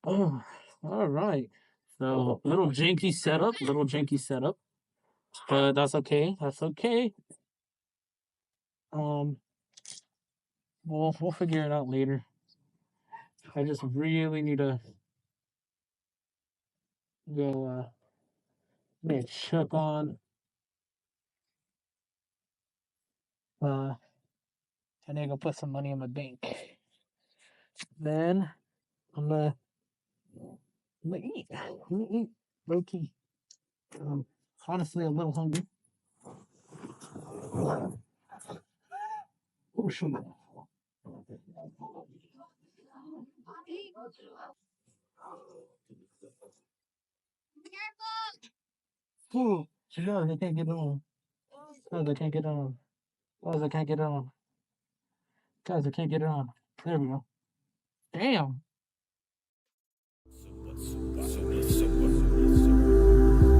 Oh, all right. So little janky setup, but that's okay. That's okay. Um, we'll figure it out later. I just really need to go get check on uh and then go put some money in my bank. Then I'm gonna I'm gonna eat. I'm gonna eat low key. Honestly, a little hungry. Oh shoot. Oh, guys, I can't get on. Guys, I can't get on. Guys, I can't get on. Guys, I can't get it on. There we go. Damn.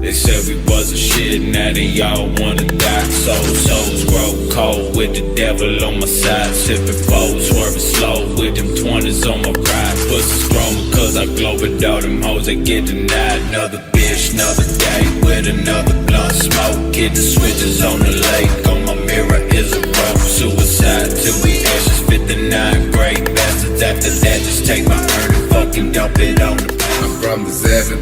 They said we wasn't shit, now they all wanna die. Souls grow cold with the devil on my side. Sipping foes, swerving slow with them 20s on my ride. Pussy strong because I glow with all them hoes that get denied. Another bitch, another day with another blunt smoke. Getting switches on the lake, on my mirror is a rope. Suicide till we ashes, 59 great bastards. After that, just take my earn and fucking dump it on the I'm from the seven,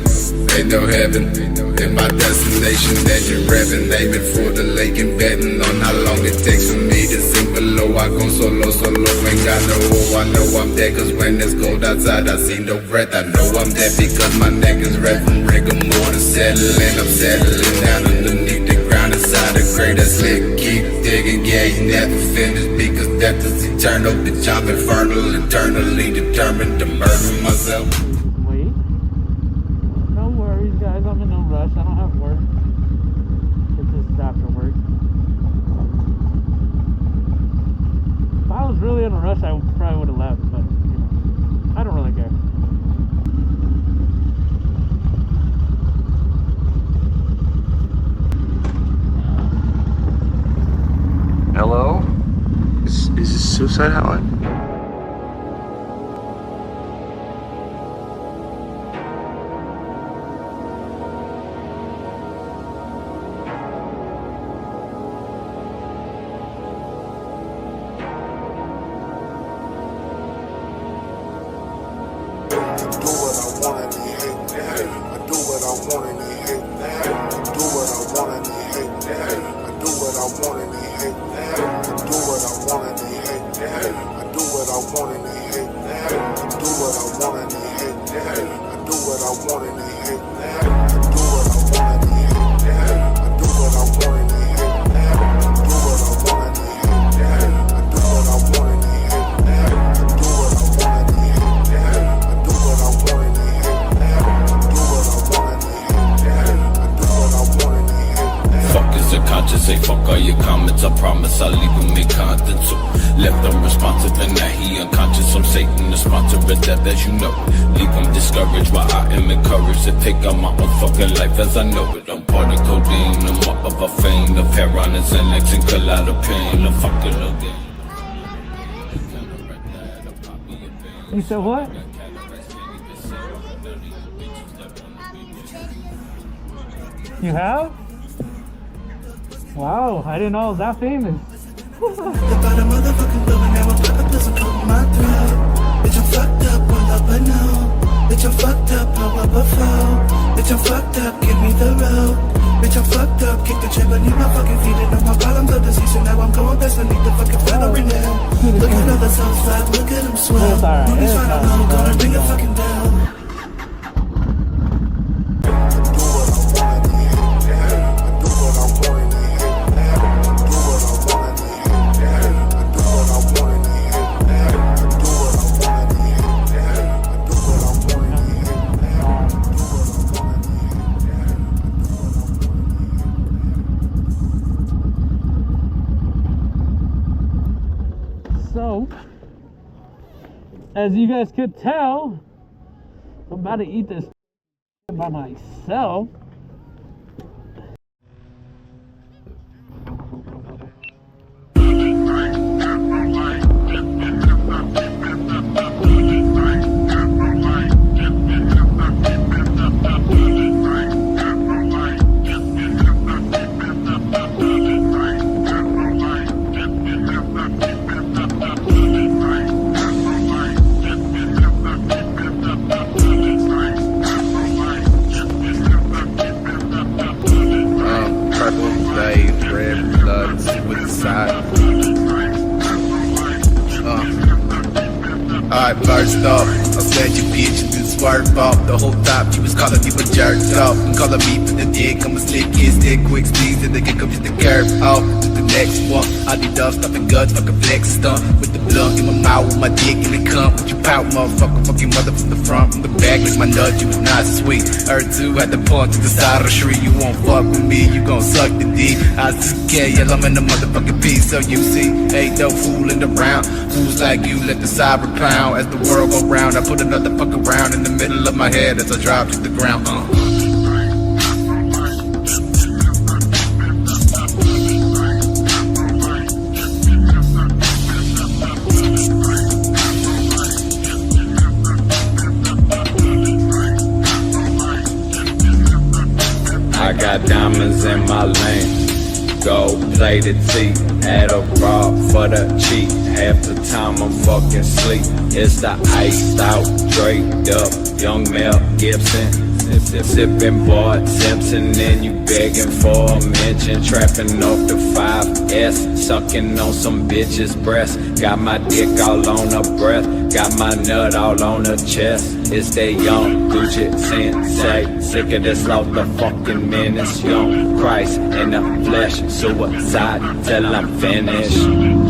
ain't no heaven. In my destination, engine revving, aiming for the lake and betting on how long it takes for me to sink below. I go so low, ain't got no hope. I know I'm dead, cause when it's cold outside, I see no breath. I know I'm dead because my neck is red from rigor mortis settling. I'm settling down underneath the ground inside the grave that's lit. Keep digging, yeah, you never finished because death is eternal. Bitch, I'm infernal, eternally determined to murder myself. Guys, I'm in no rush. I don't have work. It's just after work. If I was really in a rush, I probably would have left, but you know, I don't really care. Hello? Is this suicide hotline? Say fuck all your comments, I promise I'll leave him in content. So left unresponsive and now he unconscious. I'm Satan, the sponsor of death as you know. Leave him discouraged while I am encouraged to take on my own fucking life as I know it. I'm part of codeine, I'm up of a fame. The Heron is Xanax and Collidopine. I'm fucking again. You said what? You have? Wow, I didn't know I was that famous. About a motherfucking building, now I'm popping pills and coat my throat. Bitch, I'm fucked up, one up but no. Bitch, I'm fucked up, how up a foe. Bitch, I'm fucked up, give me the road. Bitch, I'm fucked up, kick the chain beneath my fucking feet. And all my problems of disease, and now I'm going best beneath the fucking flattery now. Look at all the souls flat, look at them swell. Movies right along, gonna bring it fucking down. So, as you guys could tell, I'm about to eat this by myself. I burst off. I smacked your bitch and then swerve off. The whole time she was calling me a jerk off. And calling me for the dick, I'm a slick kid, stick quick speeds, and they can come just the curve off. To the next one, I need dust, stopping guts, fucking flex stunt. With the blunt in my mouth, with my dick in the cup. With your pout, motherfucker, fucking mother from the front, from the back, like my nut, you was nice and sweet. Her too, had the punch to the side of the street. You won't fuck with me, you gon' suck the D. I CK, yeah, I'm in the motherfucking piece. So you see, ain't no fooling around. Fools like you let the cyber pound. As the world go round, I put another fucking round in the middle of my head as I drop to the ground. I got diamonds in my lane. Gold plated teeth at a rock for the cheap. Half the time I'm fucking sleep. It's the iced out, draped up, young Mel Gibson. Sipping Bart Simpson, and you begging for a mention. Trapping off the 5S, sucking on some bitch's breast. Got my dick all on her breath, got my nut all on her chest. It's that young Gucci sensei, sick of this off the fucking menace. Young Christ in the flesh, suicide till I'm finished.